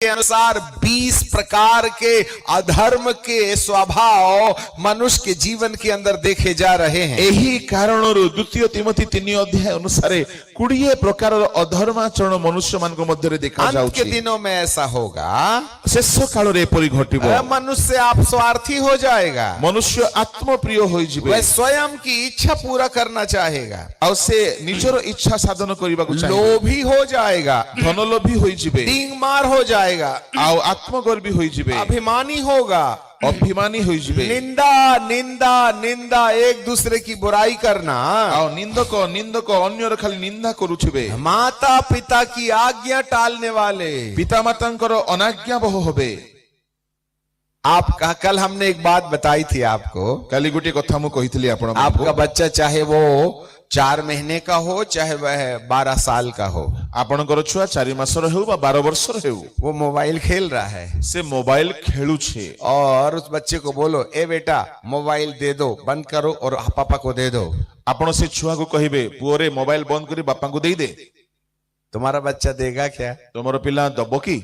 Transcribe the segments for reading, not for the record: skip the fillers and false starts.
के अनुसार 20 प्रकार के अधर्म के स्वभाव मनुष्य के जीवन के अंदर देखे जा रहे हैं। यही कारण द्वितीय तिमोथी 3 अध्याय अनुसार 20 प्रकार अधर्माचरण मनुष्य मान मध्य देखा अंत के दिनों में ऐसा होगा, शेष काल रे एपरि घटिबो, मनुष्य आप स्वार्थी हो जाएगा, मनुष्य आत्मप्रिय होई जिवे, वह स्वयं की इच्छा पूरा करना चाहेगा, और से निजर इच्छा साधन करबा को चाहे, लोभी हो जाएगा, धनलोभी होई जिवे, डींगमार हो जाएगा, और आत्मगर्वी होई जिवे, अभिमानी होगा, अभिमानी होई जिवे, निंदा निंदा निंदा, एक दूसरे की बुराई करना, और निंदक निंदक अन्यर खाली निंदा करूछिबे, माता पिता की आज्ञा टालने वाले, पिता मातांकर अनाज्ञाबह होबे। आपका कल हमने एक बात बताई थी आपको, काली गोटे कथा मु कहितली आपण आपका बच्चा चाहे वो 4 महीने का हो चाहे वह 12 साल का हो, आपणकर छुआ 4 मासर हेउ बा 12 वर्षर हेउ, वो मोबाइल खेल रहा है, से मोबाइल खेलू छे, और उस बच्चे को बोलो ए बेटा मोबाइल दे दो, बंद करो और पापा को दे दो, आपण से छुआ को कहिबे पुओरे मोबाइल बंद करी बापा को देई दे, तुम्हारा बच्चा देगा क्या? तुमरो पिला दबो की?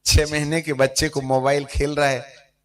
6 महीने के बच्चे को मोबाइल खेल रहा है,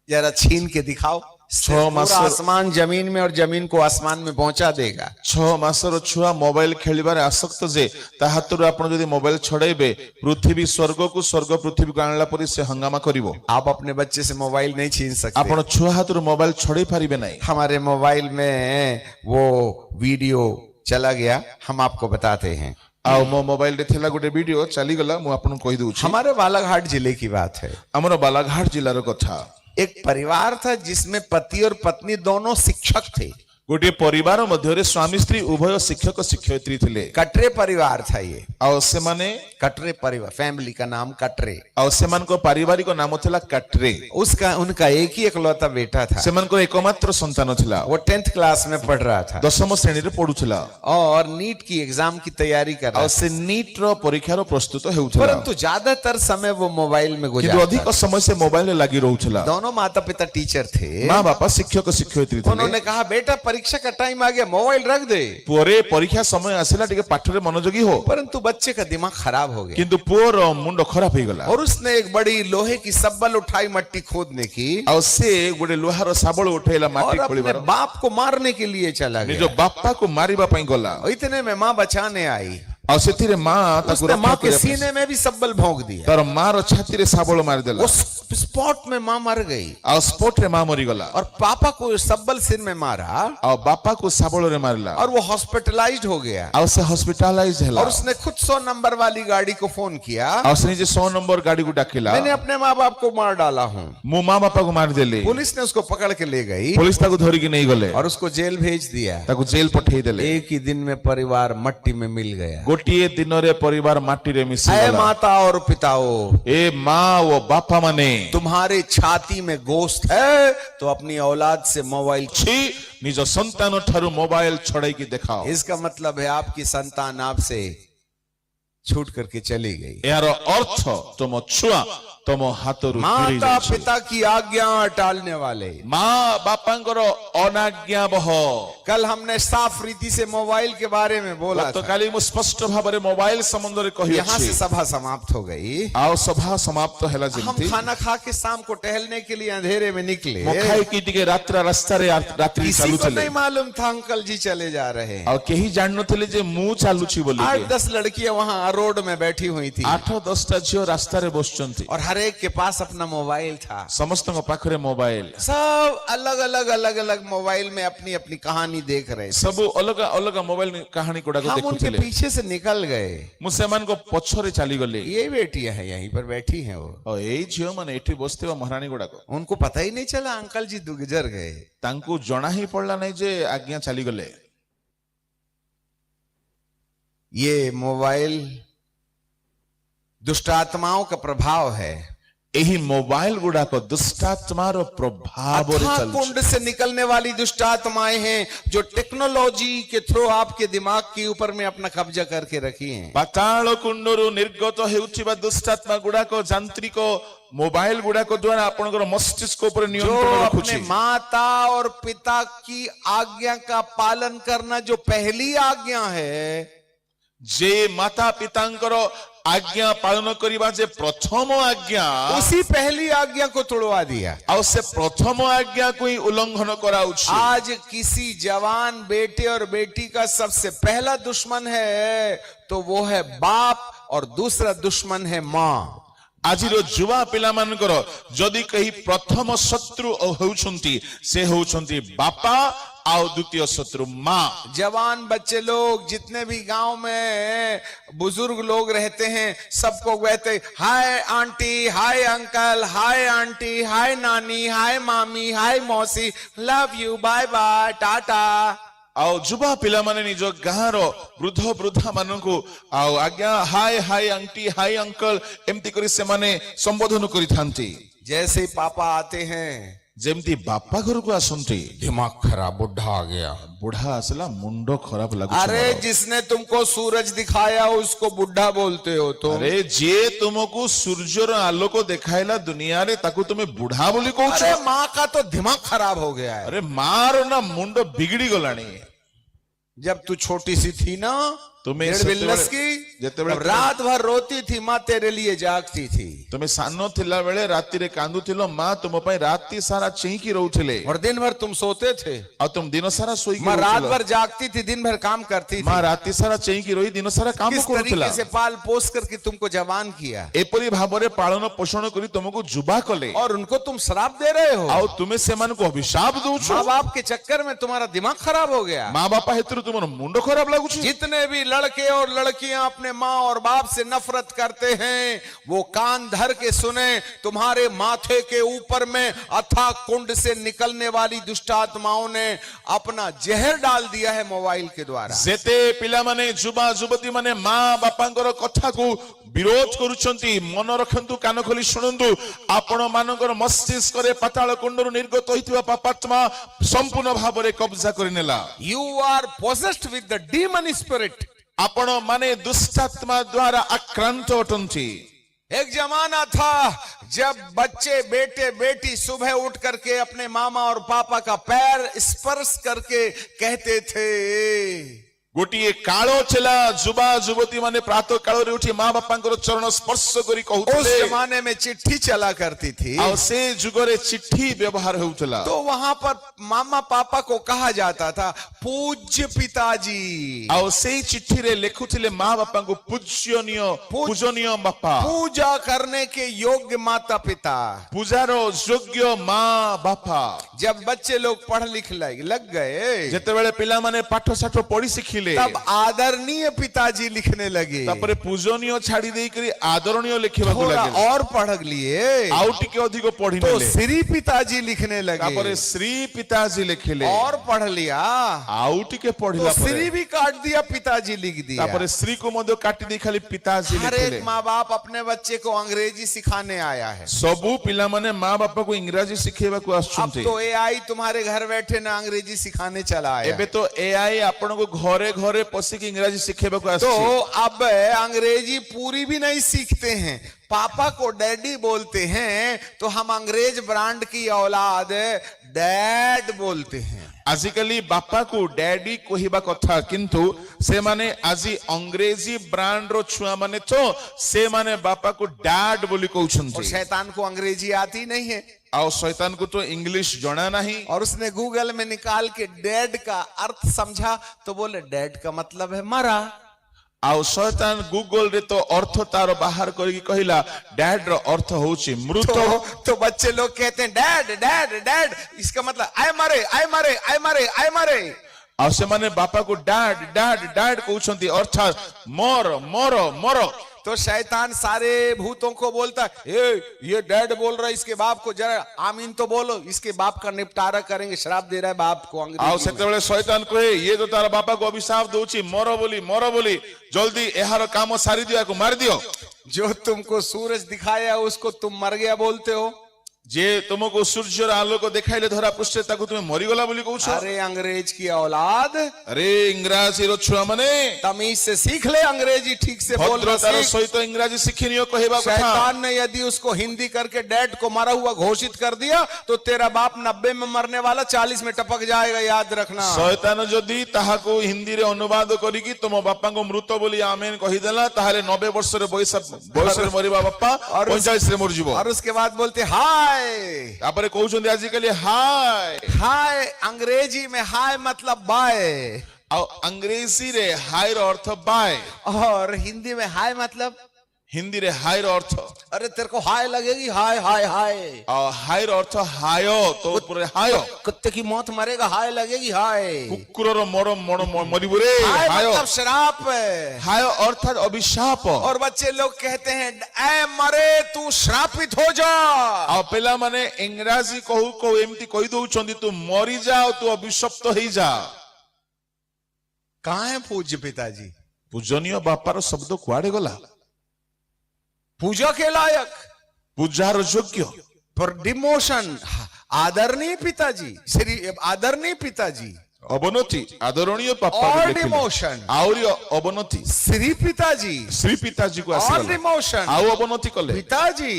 जरा छीन के दिखाओ, 6 मास आसमान जमीन में और जमीन को आसमान में पहुंचा देगा। 6 मासर छुआ मोबाइल खेलिबारे आसक्त जे ता हातरु आपण जदि मोबाइल छड़ाइबे पृथ्वी स्वर्ग को, स्वर्ग पृथ्वी को आणला परि से हंगामा करिवो। आप अपने बच्चे से मोबाइल नहीं छीन सकते, आपण छुआ हातरु मोबाइल छड़ाई पारिबे नाही। हमारे मोबाइल में वो वीडियो चला गया, हम आपको बताते हैं। आ मो मोबाइल रे थेला गोटे वीडियो चली गला, मु आपन कहि दउ छी। हमारे बालाघाट जिले की बात है, हमर बालाघाट जिल्लार कथा। एक परिवार था जिसमें पति और पत्नी दोनों शिक्षक थे। गोटे परिवार मध्य स्वामी स्त्री उभय शिक्षक शिक्षयित्री थिले। कटरे परिवार था ये, और से माने कटरे परिवार, फैमिली का नाम कटरे, और सेमान को पारिवारिक नाम थिला कटरे। उसका उनका एक ही इकलौता बेटा था, सेमान को एकमात्र संतान थिला। वो 10th क्लास में पढ़ रहा था, 10वीं श्रेणी रे पढुथिला, और नीट की एग्जाम की तैयारी कर रहा और से नीट रो परीक्षा रो प्रस्तुत हेउथिला, परंतु ज्यादातर समय वो मोबाइल में किंतु गुजारता अधिक समय से मोबाइल लागी रहउथिला। दोनों माता पिता टीचर थे, मां बापा शिक्षक शिक्षयित्री थे। उन्होंने कहा बेटा परीक्षा का टाइम आ गया, मोबाइल रख दे। पुरे परीक्षा समय आसिला टिके पाठ रे मनोयोगी हो, परंतु बच्चे का दिमाग खराब हो गया, किंतु पुअर मुंड खराब हो गला, और उसने एक बड़ी लोहे की सब्बल उठाई मट्टी खोदने की, और से गोटे लोहार साबळ उठैला माटी और खोलिबार, अपने बाप को मारने के लिए चला गया। निजो बापा को मारिबा पई गला। इतने में मां बचाने आई, और सेतिरे मां ताकु उसने मां रक्षा के करे, सीने में भी सब्बल भोंक दिया, तर मां रो छाती रे साबळ मार देला। उस स्पॉट में मां मर गई, और स्पॉट रे मां मरी गला, और पापा को सब्बल सिर में मारा, और बापा को साबळ रे मारला, और वो हॉस्पिटलाइज्ड हो गया, और से हॉस्पिटलाइज हैला। और उसने खुद 100 नंबर वाली गाड़ी को फोन किया, और से जे 100 नंबर गाड़ी को डाकिला, मैंने अपने माँ बाप को मार डाला हूँ। मु मां बापा को मार देले, पुलिस ने उसको पकड़ के ले गई, पुलिस ताकु धरि के नहीं गले, और उसको जेल भेज दिया। ताकु जेल पठेई देले। एक ही दिन में परिवार मट्टी में मिल गया। गोटिए दिन रे परिवार माटी रे मिसी ऐ गला। माता और पिताओ, ए मां वो बापा माने तुम्हारे छाती में गोश्त है तो अपनी औलाद से मोबाइल छी निज संतान ठारू मोबाइल छड़ाई की दिखाओ। इसका मतलब है आपकी संतान आपसे छूट करके चली गई। यार अर्थ तुम छुआ तुम हाथरू माता पिता की आज्ञा टालने वाले, मां बापांकर अनाज्ञा बह। कल हमने साफ रीति से मोबाइल के बारे में बोला तो था। काली मु स्पष्ट भाव रे मोबाइल संबंध रे कहि यहाँ से सभा समाप्त हो गई। आओ सभा समाप्त हैला हम जेंती खाना खा के शाम को टहलने के लिए अंधेरे में निकले, मखाई की टिके रात्रा रास्ता रे रात्रि किसी चालू को चले, नहीं मालूम था अंकल जी चले जा रहे हैं। और केही जान नथिले जे मु चालू छी बोली 8-10 लड़कियां वहां रोड में बैठी हुई थी, 8-10 टा झियो रास्ता रे बसचंती, और हर एक के पास अपना मोबाइल था। समस्त पाखरे मोबाइल, सब अलग अलग मोबाइल में अपनी अपनी कहानी देख रहे थे। सब अलग अलग मोबाइल कहानी गुडा को हम उनके देखुथिले। पीछे से निकल गए। मुसलमान को पछरे चली गले, ये बेटियां हैं यहीं पर बैठी हैं वो, और एई झियो माने एठी बसते महारानी गुडा को उनको पता ही नहीं चला अंकल जी गुजर गए। तांकू जणा ही पड़ला नहीं जे आज्ञा चली गले। ये मोबाइल दुष्ट आत्माओं का प्रभाव है। यही मोबाइल गुडा को दुष्टात्मार प्रभाव कुंड से निकलने वाली दुष्ट आत्माएं हैं जो टेक्नोलॉजी के थ्रू आपके दिमाग के ऊपर में अपना कब्जा करके रखी हैं। पाताल कुंडरू निर्गत हेउचिबा दुष्टात्मा गुडा को जांत्रिक मोबाइल गुडा को द्वारा आपनकर मस्तिष्क ऊपर नियंत्रण रखुछि। अपने माता और पिता की आज्ञा का पालन करना जो पहली आज्ञा है, जे माता पितांकर आज्ञा पालन करिबा जे प्रथम आज्ञा उसी पहली आज्ञा को तोड़वा दिया। आ से प्रथम आज्ञा को ही उल्लंघन कराउछि। आज किसी जवान बेटे और बेटी का सबसे पहला दुश्मन है तो वो है बाप और दूसरा दुश्मन है माँ। आजिर जुवा पिला मानकर जदि कही प्रथम शत्रु होउछंती से होउछंती बापा और द्वितीय शत्रु माँ। जवान बच्चे लोग जितने भी गांव में बुजुर्ग लोग रहते हैं सबको कहते hi aunty, hi uncle, hi aunty, hi नानी, हाय मामी, हाय मौसी, love you, bye bye, tata. आउ जुबा पिला माने निज गाँव रो वृद्ध वृद्धा मानकु आउ आज्ञा हाय हाय आंटी, हाय अंकल एमती करी से माने संबोधन करी थांती। जैसे ही पापा आते हैं जेमती बापा घर को आसंती दिमाग खराब, बुढ़ा आ गया। बुढ़ा आसला मुंडो खराब लागु। अरे जिसने तुमको सूरज दिखाया उसको बुढ़ा बोलते हो तुम। अरे जे तुमको सूर्यर आलोक देखाइला दुनिया रे ताकू तुम्हें बुढ़ा बोली कहू। अरे माँ का तो दिमाग खराब हो गया है। अरे मारो ना मुंडो बिगड़ी गलानी। जब तू छोटी सी थी ना तुम्हें 1.5 बिल्लस की, जेतेबेले रात भर रोती थी माँ तेरे लिए जागती थी। तुम्हें सानो थिला बेले राति रे कांदु थिलो माँ तुम पई राति सारा चींकी रहउथिले और दिन भर तुम सोते थे और तुम दिन सारा सोई माँ रात भर जागती थी, दिन भर काम करती थी। माँ राति सारा चींकी रही दिन सारा काम किस करूथिला। तरीके से पाल पोस करके तुमको जवान किया एपरी भाबरे पालन पोषण करी तुमको जुबा कले और उनको तुम श्राप दे रहे हो। आउ तुम्हें सेमान को अभिशाप दउछु। माँ बाप के चक्कर में तुम्हारा दिमाग खराब हो गया। माँ बापा हेतु तुमर मुंडो खराब लागुछि। जितने भी लड़के और लड़कियां अपने माँ और बाप से नफरत करते हैं वो कान धर के सुने, तुम्हारे माथे के ऊपर में अथाह कुंड से निकलने वाली दुष्टात्माओं ने अपना जहर डाल दिया है मोबाइल के द्वारा। जेते पिला माने जुबा जुबती माने माँ बापांकर कथा को विरोध करुछंती मन रखंतु कान खोली शुणंतु आपण मानकर मस्तिष्क रे पाताल कुंडरु निर्गत होइतिबा पापात्मा संपूर्ण भाबरे कब्जा करिनेला। You are possessed with the demon spirit. आपण माने दुष्टात्मा द्वारा आक्रांत अटंती। एक जमाना था जब बच्चे बेटे बेटी सुबह उठ करके अपने मामा और पापा का पैर स्पर्श करके कहते थे। गोटिए कालो चला जुबा जुबती माने प्रातः काल रे उठी माँ बापांकर चरण स्पर्श करी कहउथिले। उस जमाने में चिट्ठी चला करती थी और से जुगरे चिट्ठी व्यवहार होउतला। तो वहां पर मामा पापा को कहा जाता था पूज्य पिताजी। और से चिट्ठी रे लिखुथिले माँ बापा को पूजनीय बापा, पूजा करने के योग्य माता पिता, पूजारो योग्य माँ बापा। जब बच्चे लोग पढ़ लिख लग गए जेतेबेले पिला माने पाठ साठ पढ़ी शिखिले तब आदरणीय पिताजी लिखने लगे। तापरे पूजनीय छाड़ी देई करी आदरणीय लिखिबाकू थोड़ा लागे और पढ़ लिए आउ टिके अधिक पढ़ी तो नेले श्री पिताजी लिखने लगे। तापरे श्री पिताजी लिखिले और पढ़ लिया आउ टिके पढ़िला तो श्री भी काट दिया, पिताजी लिख दिया। तापरे श्री को मध्य काटी दी खाली पिताजी हर लिखिले। एक माँ बाप अपने बच्चे को अंग्रेजी सिखाने आया है। सबू पिला माने माँ बापा को इंग्रजी सिखेबाकू अब आछुंती। तो एआई तुम्हारे घर बैठे ना अंग्रेजी सिखाने चला आया। एबे तो एआई आपण को घरे घरे पसी की इंग्रजी सिखेबाकू आछी। तो अब अंग्रेजी पूरी भी नहीं सीखते हैं, पापा को डैडी बोलते हैं तो हम अंग्रेज ब्रांड की औलाद डैड बोलते हैं। आजिकली बापा को डैडी कहिबा कथा किंतु से माने आजी अंग्रेजी ब्रांड रो छुआ माने तो से माने बापा को डैड बोली और कहउछंती। शैतान को अंग्रेजी आती नहीं है और शैतान को तो इंग्लिश जाना नहीं और उसने गूगल में निकाल के डैड का अर्थ समझा तो बोले डैड का मतलब है मरा। आउ शैतान गूगल रे तो अर्थ तार बाहर करके कहिला डैड रो अर्थ होची मृत। तो बच्चे लोग कहते हैं डैड डैड डैड, इसका मतलब आय मारे आय मारे आय मारे आय मारे। और से माने बापा को डैड डैड डैड कहउछंती अर्थात मोर मोर मोर। तो शैतान सारे भूतों को बोलता है ये डैड बोल रहा है, इसके बाप को जरा आमीन तो बोलो, इसके बाप का निपटारा करेंगे, श्राप दे रहा है बाप को आउ अंग्रेजी में। सेतेबेले शैतान कहे ये तो तारा बापा को अभिशाप दोची मोर बोली जल्दी एहार काम सारी दिया को मार दियो। जो तुमको सूरज दिखाया उसको तुम मर गया बोलते हो, जे तुमको सूर्यर आलोक देखाइले धरा पृष्ठे ताकू तुमे मरीगला बोली कहूछ। अरे अंग्रेज की औलाद, अरे इंग्राजी रो छुआ माने तमीज से सीख ले, अंग्रेजी ठीक से बोलना भद्रतार सीख। सहित इंग्राजी शिखिनियो कहबा कथा। शैतान ने यदि उसको हिंदी करके डैड को मरा हुआ घोषित कर दिया तो तेरा बाप 90 में मरने वाला 40 में टपक जाएगा, याद रखना। शैतान जदि ताहाको हिंदी रे अनुवाद करिकी तुम बापा को मृत बोली आमेन कहि देला ताहाले 90 वर्ष रे बयस रे मरिबा बापा 45 रे मर जीवो। और उसके बाद बोलते हाय। तापरे कहउछन आजिकली हाय। हाय अंग्रेजी में हाय मतलब बाय, आ अंग्रेजी रे हाय रो अर्थ बाय, और हिंदी में हाय मतलब, हिंदी रे हाय रो अर्थ, अरे तेरे को हाय लगेगी, हाय हाय हाय। आ हाय रो अर्थ हायो तो पूरे हायो, कुत्ते की मौत मरेगा, हाय लगेगी हाय। कुकुर रो मरो मरिबो रे हाय हायो। मतलब श्राप। हायो अर्थात अभिशाप। और बच्चे लोग कहते हैं ऐ मरे तू श्रापित हो जा। आ पेला माने इंग्राजी कहू कहू एमती कहि दउछंदी तू मरि जा तू अभिशप्त होई जा। कहां है पूज्य पिताजी? पूजनीय बापार शब्द कुआडे गला? पूजा के लायक, पूजार योग्य, पर डिमोशन, आदरणीय पिताजी, श्री आदरणीय पिताजी, अवनति आदरणीय पापा और डिमोशन, आउरी अवनति श्री पिताजी, श्री पिताजी को और आसीगला डिमोशन, आउ अवनति कले पिताजी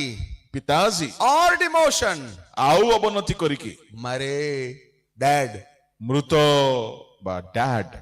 पिताजी और डिमोशन, आउ अवनति करिकी मरे डैड, मृत बा डैड।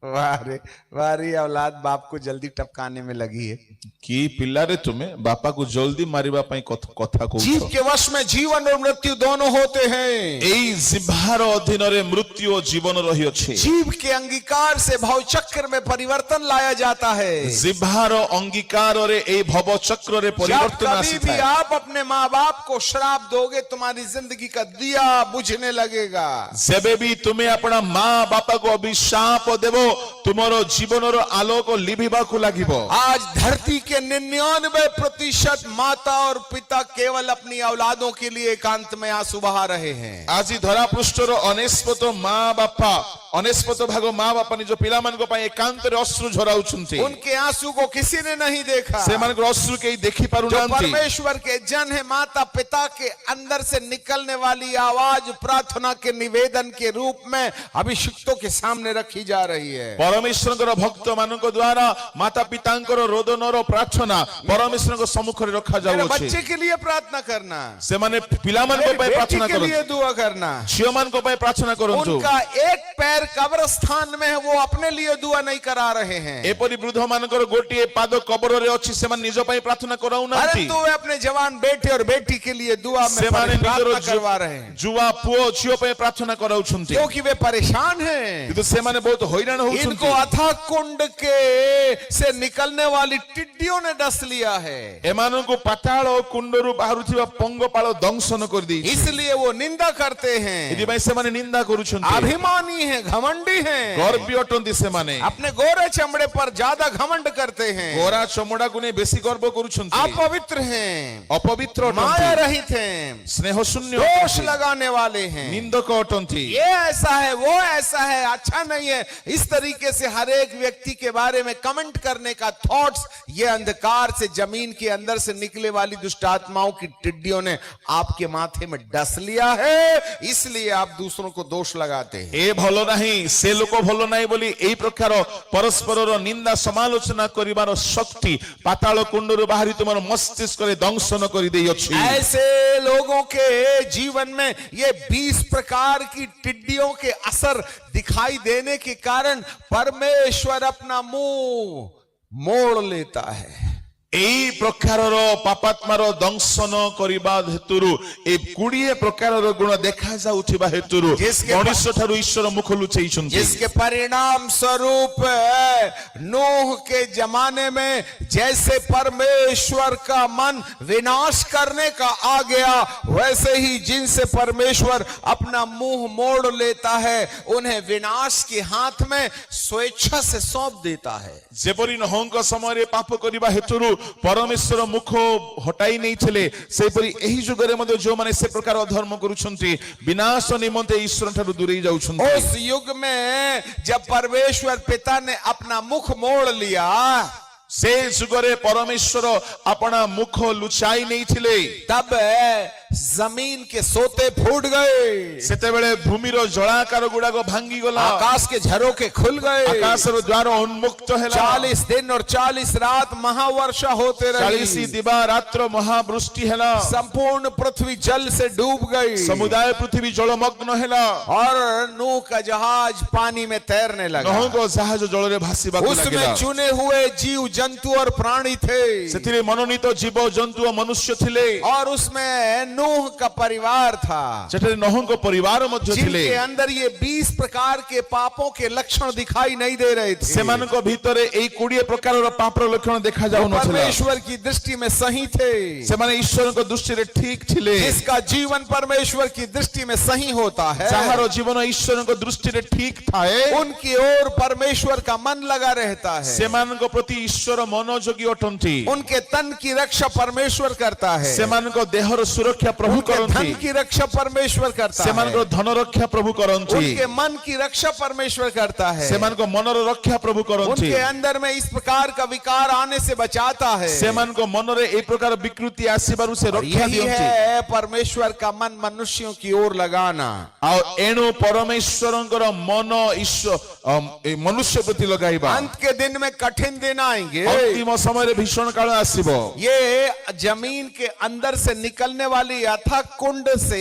वारी औलाद बाप को जल्दी टपकाने में लगी है। कि पिल्लारे तुमे बापा को जल्दी मारिबा पई कथा कहू। जीव के वश में जीवन और मृत्यु दोनों होते हैं। एई जिह्वार अधीन रे मृत्यु और जीवन रही अछि। जीव के अंगीकार से भव चक्र में परिवर्तन लाया जाता है। जिह्वार अंगीकार रे एई भव चक्र रे परिवर्तन आसी कभी भी आप अपने माँ बाप को श्राप दोगे तुम्हारी जिंदगी का दिया बुझने लगेगा। जेबे भी तुम्हें अपना माँ बापा को अभिशाप देवो तुमरो जीवन रो आलोक लिभिबा को लागिबो। आज धरती के 99% माता और पिता केवल अपनी औलादों के लिए एकांत में आंसू बहा रहे हैं। आज धरा पृष्ठर अनेस्पत माँ बापा अनेस्पत भाग माँ बापा निज पिला मान को पाए एकांत रे अश्रु झराउछंती। उनके आंसू को किसी ने नहीं देखा। से मान को अश्रु के देखि पारु जो नांती। परमेश्वर के जन है, माता पिता के अंदर से निकलने वाली आवाज प्रार्थना के निवेदन के रूप में अभिषिक्तों के सामने रखी जा रही है। परमेश्वर भक्त मान द्वारा माता पिता रोदन प्रार्थना परमेश्वर सम्मुख रे रखा जाउछि। बच्चे के लिए प्रार्थना करना, से माने पिला मान को पाए प्रार्थना के लिए करन, दुआ करना, झियो मान को पाए प्रार्थना करन। उनका एक पैर कब्रिस्तान में है, वो अपने लिए दुआ नहीं करा रहे हैं। एपरि वृद्ध मानकर गोटिए पाद कबर रे अछि, से मान निज पई प्रार्थना कराउ नांती। तो वे अपने जवान बेटे और बेटी के लिए दुआ में प्रार्थना करवा रहे हैं, जुवा पुओ झियो पई प्रार्थना कराउछंती, क्योंकि वे परेशान हैं। किंतु से माने बहुत हैरान होउछंती। इनको अथाह कुंड के से निकलने वाली टिड्डियों ने डस लिया है। एमानन को पाताल कुंडरू बाहरुथिबा पंगपाल दंशन कर दी, इसलिए वो निंदा करते हैं। यदि भाई से माने निंदा करूछंती, अभिमानी है, घमंडी है, गर्वी अटंती से माने अपने गोरे चमड़े पर ज्यादा घमंड करते हैं, गोरा चमड़ा को ने बेसी गर्व करूछंती, अपवित्र हैं, अपवित्र माया अटंती, रहित हैं, स्नेह शून्य दोष लगाने वाले हैं, निंदक अटंती। ये ऐसा है, वो ऐसा है, अच्छा नहीं है, इस तरीके से हर एक व्यक्ति के बारे में कमेंट करने का थॉट्स, ये अंधकार से जमीन के अंदर से निकले वाली दुष्ट आत्माओं की टिड्डियों ने आपके माथे में डस लिया है, इसलिए आप दूसरों को दोष लगाते हैं। ए भलो नहीं से लोक भलो नहीं बोली एई प्रकार परस्पर निंदा समालोचना करिवार शक्ति पाताल कुंडरू बाहरी तुमर मस्तिष्क रे दंशन करि देई अछि। ऐसे लोगों के जीवन में ये 20 प्रकार की टिड्डियों के असर दिखाई देने के कारण परमेश्वर अपना मुंह मोड़ लेता है। एई प्रकारर पापात्मार दंशन करिबा हेतुरु ए 20 प्रकारर गुण देखा जाउथिबा हेतुरु मनुष्य ठारु ईश्वर मुख लुचैछन्ति, जिसके परिणाम स्वरूप नूह के जमाने में जैसे परमेश्वर का मन विनाश करने का आ गया, वैसे ही जिनसे परमेश्वर अपना मुंह मोड़ लेता है उन्हें विनाश के हाथ में स्वेच्छा से सौंप देता है। जेपरि नहंक समय रे पाप करिबा हेतुरु परमेश्वर मुख हटाई नहीं थिले, सेपरि एही जुगरे मध्ये जो माने से प्रकार अधर्म करूछन्ति विनाश निमंते ईश्वर ठारु दूरे जाउछन्ति। उस युग में जब परमेश्वर पिता ने अपना मुख मोड़ लिया, से जुगरे परमेश्वर अपना मुख लुचाई नहीं थिले तब जमीन के सोते फूट गए, सेतेबेले भूमिर जलाकार गुड़ाक भांगी गला, आकाश के झरोके खुल गए, आकाशर द्वार उन्मुक्त हैला, 40 दिन और 40 रात महावर्षा होते 40 रही, दिवा रात्र महावृष्टि हैला, संपूर्ण पृथ्वी जल से डूब गई, समुदाय पृथ्वी जलमग्न हैला, और नूह का जहाज पानी में तैरने लगा। नहुंको जहाज जलरे भासिबाकु उसमें लागिला, चुने हुए जीव जंतु और प्राणी थे, सेथिरे मनोनीत जीव जंतु और मनुष्य थिले, और उसमें नूह का परिवार था, सेठरे नहुंको परिवार मध्य थिले, जिनके अंदर ये 20 प्रकार के पापों के लक्षण दिखाई नहीं दे रहे थे। सेमानको भितरे एई 20 प्रकारर पापर लक्षण देखा जाउ नथिला, परमेश्वर की दृष्टि में सही थे, सेमाने ईश्वरको दृष्टिरे ठीक थिले, जिसका जीवन परमेश्वर की दृष्टि में सही होता है, जाहारो जीवन ईश्वरको दृष्टिरे ठीक थाए, उनकी ओर परमेश्वर का मन लगा रहता है, सेमानको प्रति ईश्वर मनोयोगी अटंती, उनके तन की रक्षा परमेश्वर करता है, सेमानको देहर सुरक्षा प्रभु उनके करंती, धन की रक्षा परमेश्वर करता है, सेमानको धन रक्षा प्रभु करंती, उनके मन की रक्षा परमेश्वर करता है, सेमानको मनर रक्षा प्रभु करंती, उनके अंदर में इस प्रकार का विकार आने से बचाता है। सेमानको मनरे ए प्रकार विकृति आसीबारु से रक्षा यही दियंती, है परमेश्वर का मन मनुष्यों की ओर लगाना। आ एणु परमेश्वरଙ୍କର मन ईश्वर मनुष्य प्रति लगाइबा, अंत के दिन में कठिन दिन आएंगे, अंतिम समय रे भीषण काल आसीबो, ये जमीन के अंदर से निकलने वाली अथक कुंड से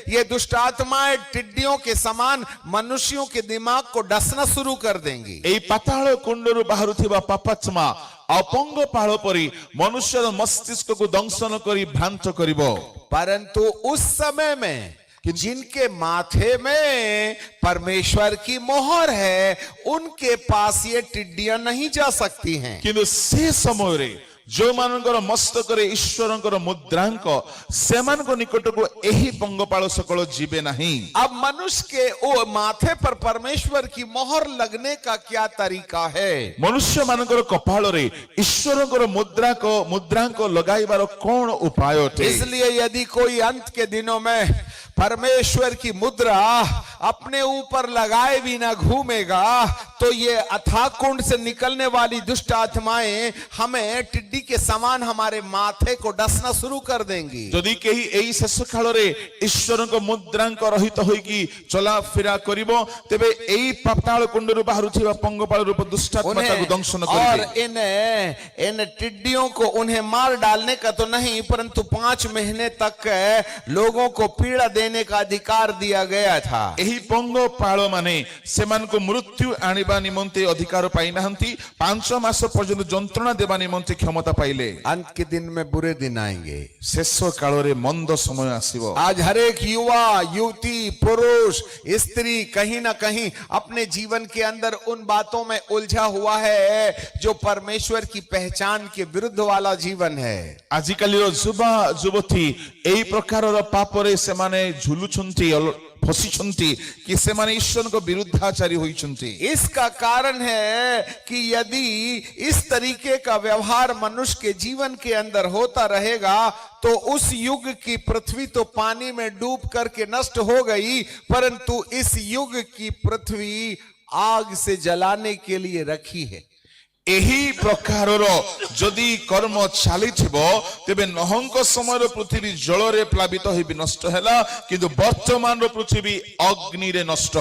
ये दुष्ट आत्माएं टिड्डियों के समान मनुष्यों के दिमाग को डसना शुरू कर देंगी। एई पाताल कुंडरु बाहरुथिबा पापात्मा अपंग पाळ परी मनुष्यर मस्तिष्क को दंशन करी भ्रांत करिबो, परंतु उस समय में जिनके माथे में परमेश्वर की मोहर है, उनके पास ये टिड्डियां नहीं जा सकती हैं। किंतु से समय रे जो मानकर मस्तक रे ईश्वरଙ୍କର मुद्रांक सेमानको निकटको एही पंगपाळ सकल जीवे नहीं। अब मनुष्य के ओ माथे पर परमेश्वर की मोहर लगने का क्या तरीका है? मनुष्य मानकर कपाळ रे ईश्वरଙ୍କର मुद्रांक लगाइबार कोन उपाय अटे? इसलिए यदि कोई अंत के दिनों में परमेश्वर की मुद्रा अपने ऊपर लगाए भी ना घूमेगा, तो ये अथाह कुंड से निकलने वाली दुष्ट आत्माएं हमें टिड्डी के समान हमारे माथे को डसना शुरू कर देंगी। यदि केही एई शेष काल रे ईश्वरଙ୍କ मुद्रांक रहित होइकी चला फिरा करिवो, तेबे एई पाताल कुंडरु बाहरुथिबा पंगपाळ रूप दुष्ट आत्मा ताकु दंशन और करिवे। इन टिड्डियों को उन्हें मार डालने का तो नहीं, परंतु 5 महीने तक लोगों को पीड़ा देने का अधिकार दिया गया था। एही पंगपाळ माने सेमानको मृत्यु आनिबा निमंते अधिकार पाई नाहंती, 5 मास पर्यंत जंत्रणा देबा निमंते क्षमता पाइले। अंत के दिन में बुरे दिन आएंगे, शेष काल रे मंद समय आसीबो। आज हर एक युवा युवती पुरुष स्त्री कहीं ना कहीं अपने जीवन के अंदर उन बातों में उलझा हुआ है जो परमेश्वर की पहचान के विरुद्ध वाला जीवन है। आजिकाली युवा युवती एई प्रकारर पापरे सेमाने झुलुछंती फसिछंती कि सेमाने ईश्वर को विरुद्धाचारी होइछंती। इसका कारण है कि यदि इस तरीके का व्यवहार मनुष्य के जीवन के अंदर होता रहेगा, तो उस युग की पृथ्वी तो पानी में डूब करके नष्ट हो गई, परंतु इस युग की पृथ्वी आग से जलाने के लिए रखी है। एही प्रकारर जदि कर्म चलीथिबो, तेबे नहंक समय पृथ्वी जल रे प्लावित होई नष्ट हैला, किंतु वर्तमान पृथ्वी अग्नि रे नष्ट